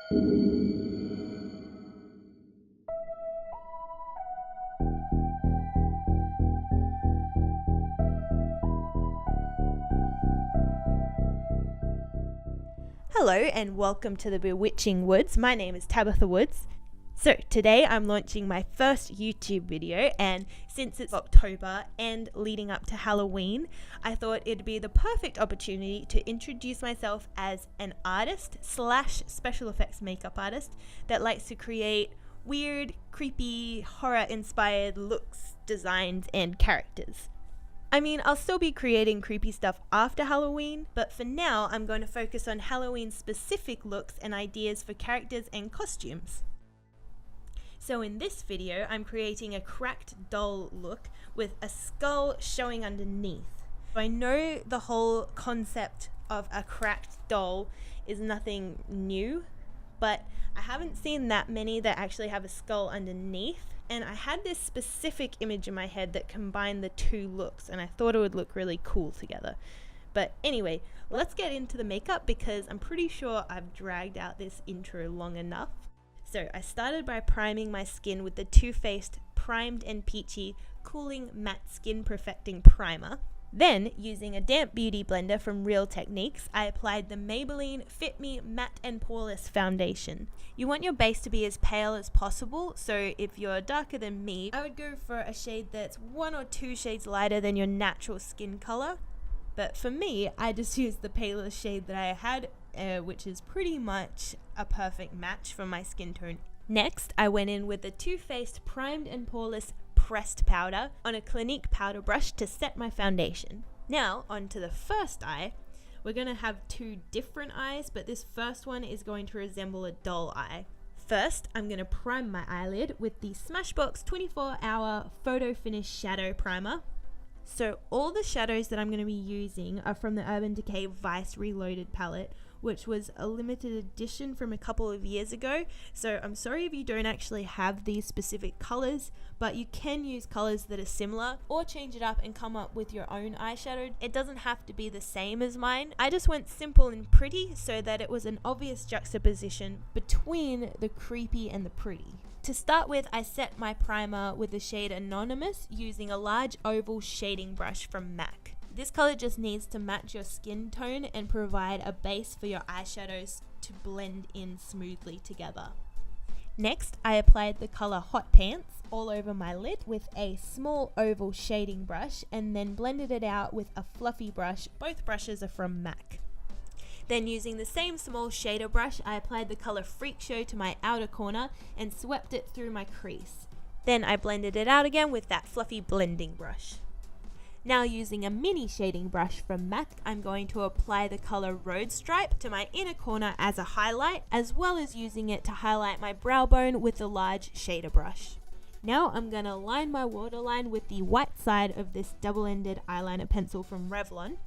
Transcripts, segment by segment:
Hello and welcome to the Bewitching Woods. My name is Tabitha Woods. So today I'm launching my first YouTube video, and since it's October and leading up to Halloween, I thought it'd be the perfect opportunity to introduce myself as an artist / special effects makeup artist that likes to create weird, creepy, horror-inspired looks, designs, and characters. I mean, I'll still be creating creepy stuff after Halloween, but for now I'm going to focus on Halloween-specific looks and ideas for characters and costumes. So in this video, I'm creating a cracked doll look with a skull showing underneath. I know the whole concept of a cracked doll is nothing new, but I haven't seen that many that actually have a skull underneath, and I had this specific image in my head that combined the two looks, and I thought it would look really cool together. But anyway, let's get into the makeup because I'm pretty sure I've dragged out this intro long enough. So I started by priming my skin with the Too Faced Primed and Peachy Cooling Matte Skin Perfecting Primer. Then, using a damp beauty blender from Real Techniques, I applied the Maybelline Fit Me Matte and Poreless Foundation. You want your base to be as pale as possible, so if you're darker than me, I would go for a shade that's 1 or 2 shades lighter than your natural skin color. But for me, I just used the palest shade that I had, which is pretty much a perfect match for my skin tone. Next, I went in with the Too Faced Primed and Poreless Pressed Powder on a Clinique powder brush to set my foundation. Now, onto the first eye. We're going to have 2 different eyes, but this first one is going to resemble a doll eye. First, I'm going to prime my eyelid with the Smashbox 24-Hour Photo Finish Shadow Primer. So all the shadows that I'm going to be using are from the Urban Decay Vice Reloaded palette, which was a limited edition from a couple of years ago. So I'm sorry if you don't actually have these specific colors, but you can use colors that are similar or change it up and come up with your own eyeshadow. It doesn't have to be the same as mine. I just went simple and pretty so that it was an obvious juxtaposition between the creepy and the pretty. To start with, I set my primer with the shade Anonymous using a large oval shading brush from MAC. This color just needs to match your skin tone and provide a base for your eyeshadows to blend in smoothly together. Next, I applied the color Hot Pants all over my lid with a small oval shading brush and then blended it out with a fluffy brush. Both brushes are from MAC. Then using the same small shader brush, I applied the color Freak Show to my outer corner and swept it through my crease. Then I blended it out again with that fluffy blending brush. Now using a mini shading brush from MAC, I'm going to apply the color Road Stripe to my inner corner as a highlight, as well as using it to highlight my brow bone with the large shader brush. Now I'm going to line my waterline with the white side of this double-ended eyeliner pencil from Revlon.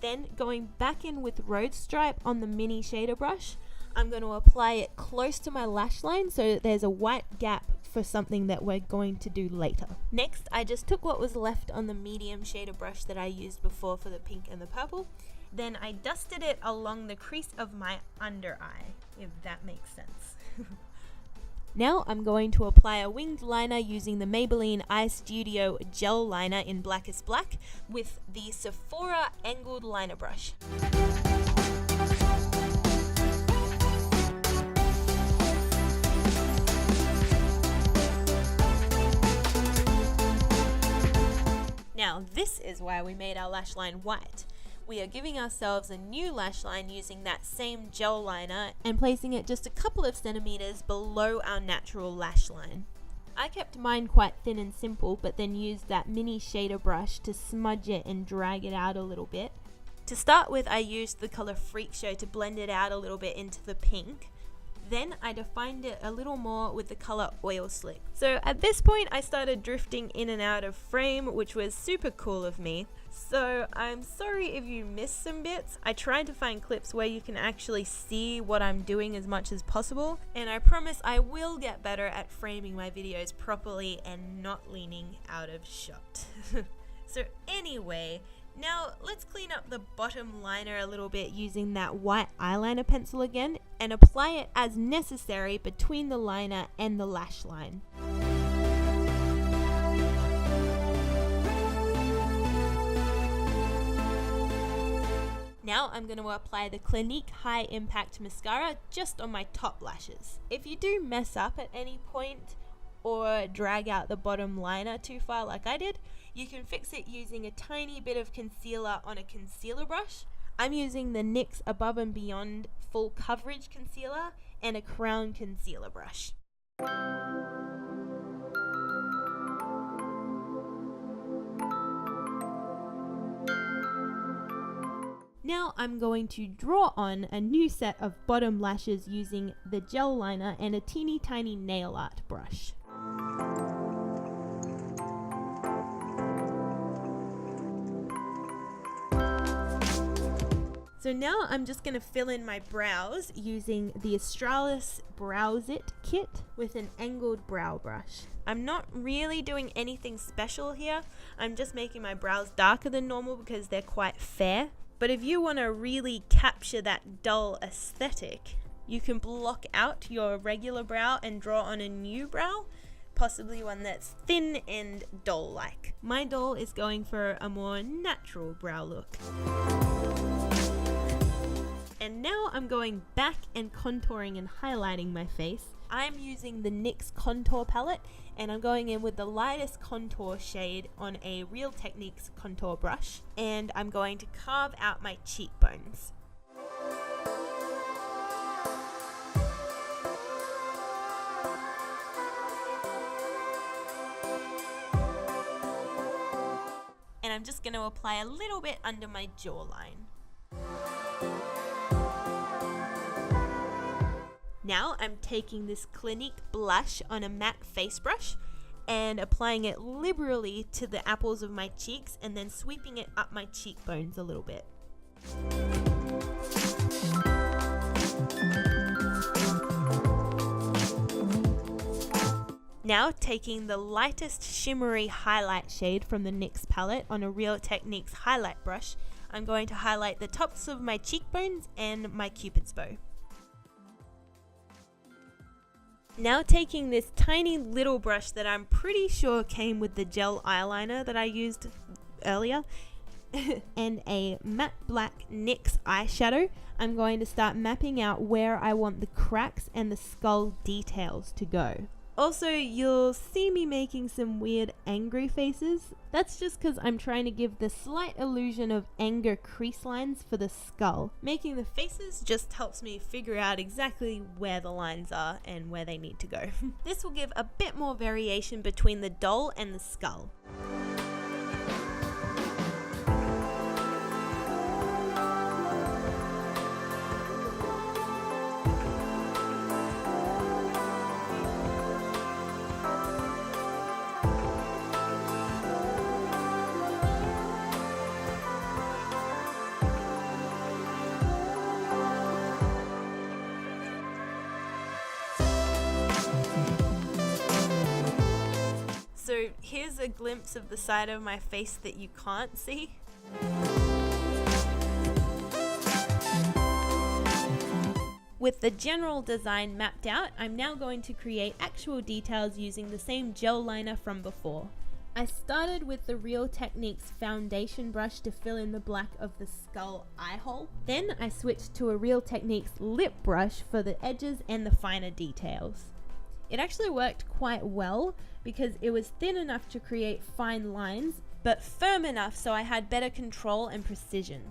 Then going back in with Road Stripe on the mini shader brush, I'm going to apply it close to my lash line so that there's a white gap for something that we're going to do later. Next, I just took what was left on the medium shader brush that I used before for the pink and the purple. Then I dusted it along the crease of my under eye, if that makes sense. Now I'm going to apply a winged liner using the Maybelline Eye Studio Gel Liner in Blackest Black with the Sephora Angled Liner Brush. Now this is why we made our lash line white. We are giving ourselves a new lash line using that same gel liner and placing it just a couple of centimeters below our natural lash line. I kept mine quite thin and simple, but then used that mini shader brush to smudge it and drag it out a little bit. To start with, I used the color Freak Show to blend it out a little bit into the pink. Then I defined it a little more with the color Oil Slick. So at this point I started drifting in and out of frame, which was super cool of me. So I'm sorry if you missed some bits. I tried to find clips where you can actually see what I'm doing as much as possible, and I promise I will get better at framing my videos properly and not leaning out of shot. So anyway, Now let's clean up the bottom liner a little bit using that white eyeliner pencil again and apply it as necessary between the liner and the lash line. Now I'm going to apply the Clinique High Impact Mascara just on my top lashes. If you do mess up at any point or drag out the bottom liner too far like I did, you can fix it using a tiny bit of concealer on a concealer brush. I'm using the NYX Above and Beyond Full Coverage Concealer and a Crown Concealer brush. Now I'm going to draw on a new set of bottom lashes using the gel liner and a teeny tiny nail art brush. So now I'm just going to fill in my brows using the Australis Brows It kit with an angled brow brush. I'm not really doing anything special here. I'm just making my brows darker than normal because they're quite fair. But if you want to really capture that dull aesthetic, you can block out your regular brow and draw on a new brow, possibly one that's thin and doll-like. My doll is going for a more natural brow look. And now I'm going back and contouring and highlighting my face. I'm using the NYX contour palette and I'm going in with the lightest contour shade on a Real Techniques contour brush, and I'm going to carve out my cheekbones. And I'm just going to apply a little bit under my jawline. Now I'm taking this Clinique blush on a matte face brush and applying it liberally to the apples of my cheeks and then sweeping it up my cheekbones a little bit. Now taking the lightest shimmery highlight shade from the NYX palette on a Real Techniques highlight brush, I'm going to highlight the tops of my cheekbones and my cupid's bow. Now taking this tiny little brush that I'm pretty sure came with the gel eyeliner that I used earlier and a matte black NYX eyeshadow, I'm going to start mapping out where I want the cracks and the skull details to go. Also, you'll see me making some weird angry faces. That's just because I'm trying to give the slight illusion of anger crease lines for the skull. Making the faces just helps me figure out exactly where the lines are and where they need to go. This will give a bit more variation between the doll and the skull. So here's a glimpse of the side of my face that you can't see. With the general design mapped out, I'm now going to create actual details using the same gel liner from before. I started with the Real Techniques foundation brush to fill in the black of the skull eye hole. Then I switched to a Real Techniques lip brush for the edges and the finer details. It actually worked quite well because it was thin enough to create fine lines, but firm enough so I had better control and precision.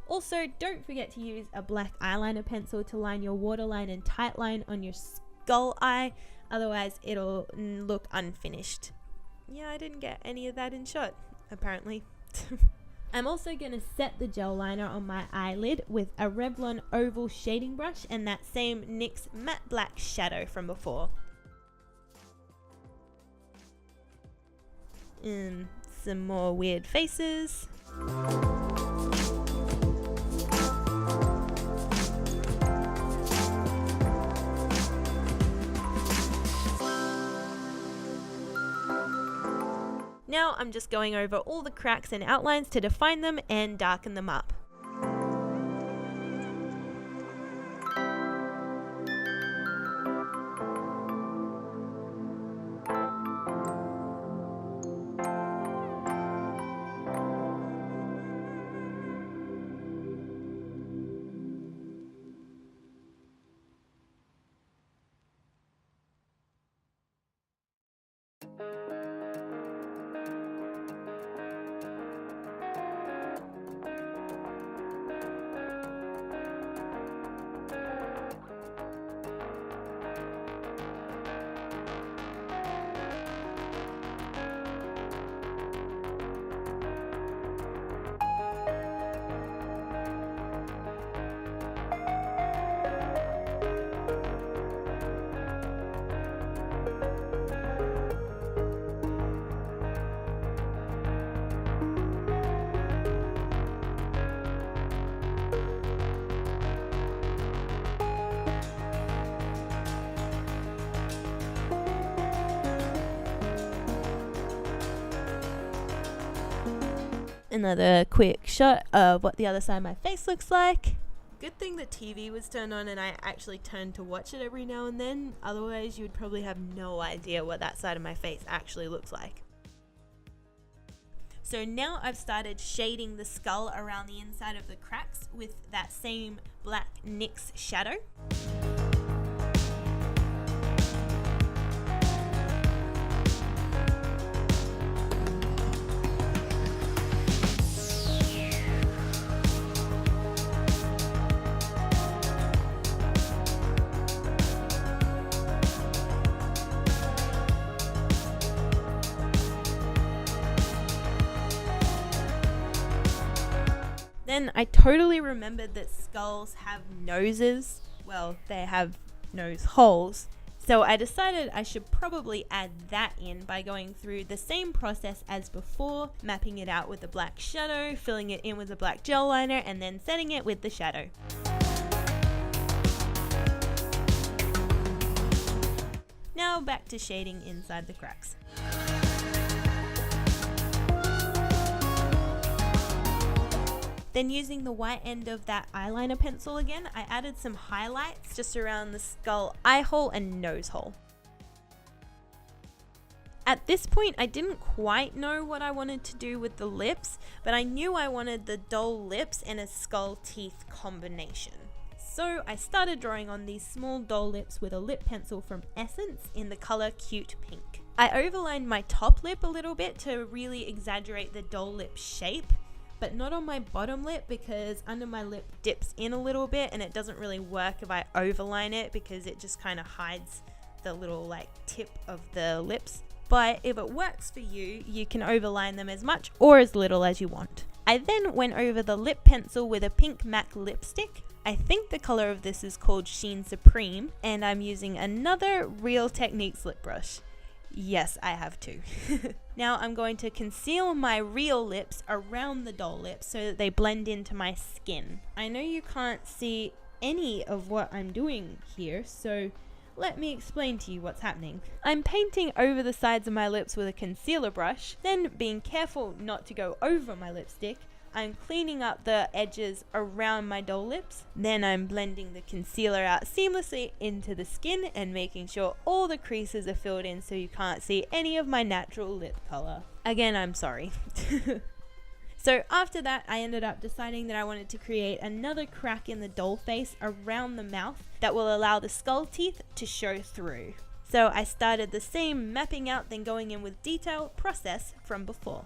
Also, don't forget to use a black eyeliner pencil to line your waterline and tightline on your skull eye, otherwise it'll look unfinished. Yeah, I didn't get any of that in shot, apparently. I'm also going to set the gel liner on my eyelid with a Revlon oval shading brush and that same NYX matte black shadow from before. Some more weird faces. Now I'm just going over all the cracks and outlines to define them and darken them up. Another quick shot of what the other side of my face looks like. Good thing the TV was turned on and I actually turned to watch it every now and then. Otherwise, you would probably have no idea what that side of my face actually looks like. So now I've started shading the skull around the inside of the cracks with that same black NYX shadow. Then I totally remembered that skulls have noses. Well, they have nose holes. So I decided I should probably add that in by going through the same process as before, mapping it out with a black shadow, filling it in with a black gel liner, and then setting it with the shadow. Now back to shading inside the cracks. Then using the white end of that eyeliner pencil again, I added some highlights just around the skull eye hole and nose hole. At this point, I didn't quite know what I wanted to do with the lips, but I knew I wanted the doll lips and a skull teeth combination. So I started drawing on these small doll lips with a lip pencil from Essence in the color Cute Pink. I overlined my top lip a little bit to really exaggerate the doll lip shape, but not on my bottom lip because under my lip dips in a little bit and it doesn't really work if I overline it because it just kind of hides the little like tip of the lips. But if it works for you, you can overline them as much or as little as you want. I then went over the lip pencil with a pink MAC lipstick. I think the color of this is called Sheen Supreme, and I'm using another Real Techniques lip brush. Yes, I have two. Now I'm going to conceal my real lips around the doll lips so that they blend into my skin. I know you can't see any of what I'm doing here, so let me explain to you what's happening. I'm painting over the sides of my lips with a concealer brush, then being careful not to go over my lipstick, I'm cleaning up the edges around my doll lips. Then I'm blending the concealer out seamlessly into the skin and making sure all the creases are filled in so you can't see any of my natural lip color. Again, I'm sorry. So after that, I ended up deciding that I wanted to create another crack in the doll face around the mouth that will allow the skull teeth to show through. So I started the same mapping out then going in with detail process from before.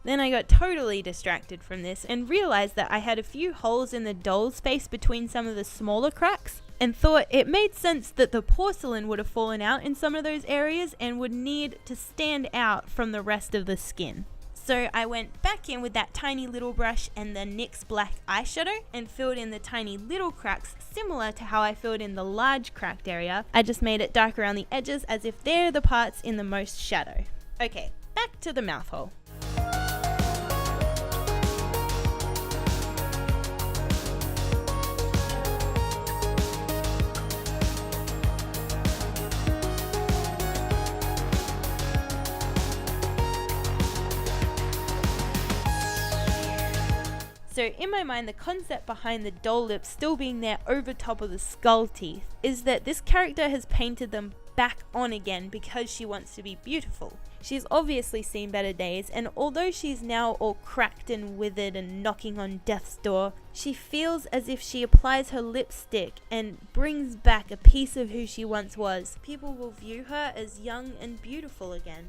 Then I got totally distracted from this and realized that I had a few holes in the doll's face between some of the smaller cracks and thought it made sense that the porcelain would have fallen out in some of those areas and would need to stand out from the rest of the skin. So I went back in with that tiny little brush and the NYX black eyeshadow and filled in the tiny little cracks similar to how I filled in the large cracked area. I just made it dark around the edges as if they're the parts in the most shadow. Okay, back to the mouth hole. So in my mind, the concept behind the doll lips still being there over top of the skull teeth is that this character has painted them back on again because she wants to be beautiful. She's obviously seen better days, and although she's now all cracked and withered and knocking on death's door, she feels as if she applies her lipstick and brings back a piece of who she once was. People will view her as young and beautiful again.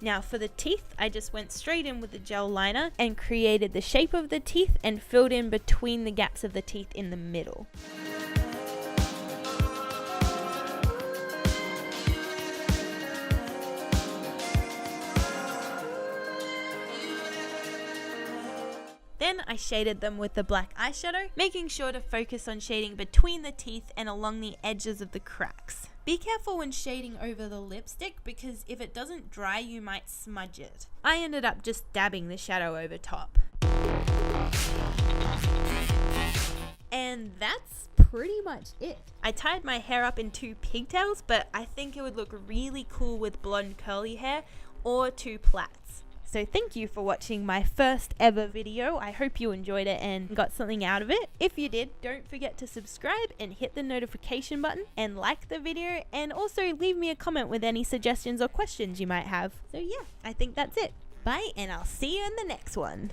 Now for the teeth, I just went straight in with the gel liner and created the shape of the teeth and filled in between the gaps of the teeth in the middle. Then I shaded them with the black eyeshadow, making sure to focus on shading between the teeth and along the edges of the cracks. Be careful when shading over the lipstick because if it doesn't dry, you might smudge it. I ended up just dabbing the shadow over top. And that's pretty much it. I tied my hair up in 2 pigtails, but I think it would look really cool with blonde curly hair or 2 plaits. So thank you for watching my first ever video. I hope you enjoyed it and got something out of it. If you did, don't forget to subscribe and hit the notification button and like the video, and also leave me a comment with any suggestions or questions you might have. So yeah, I think that's it. Bye, and I'll see you in the next one.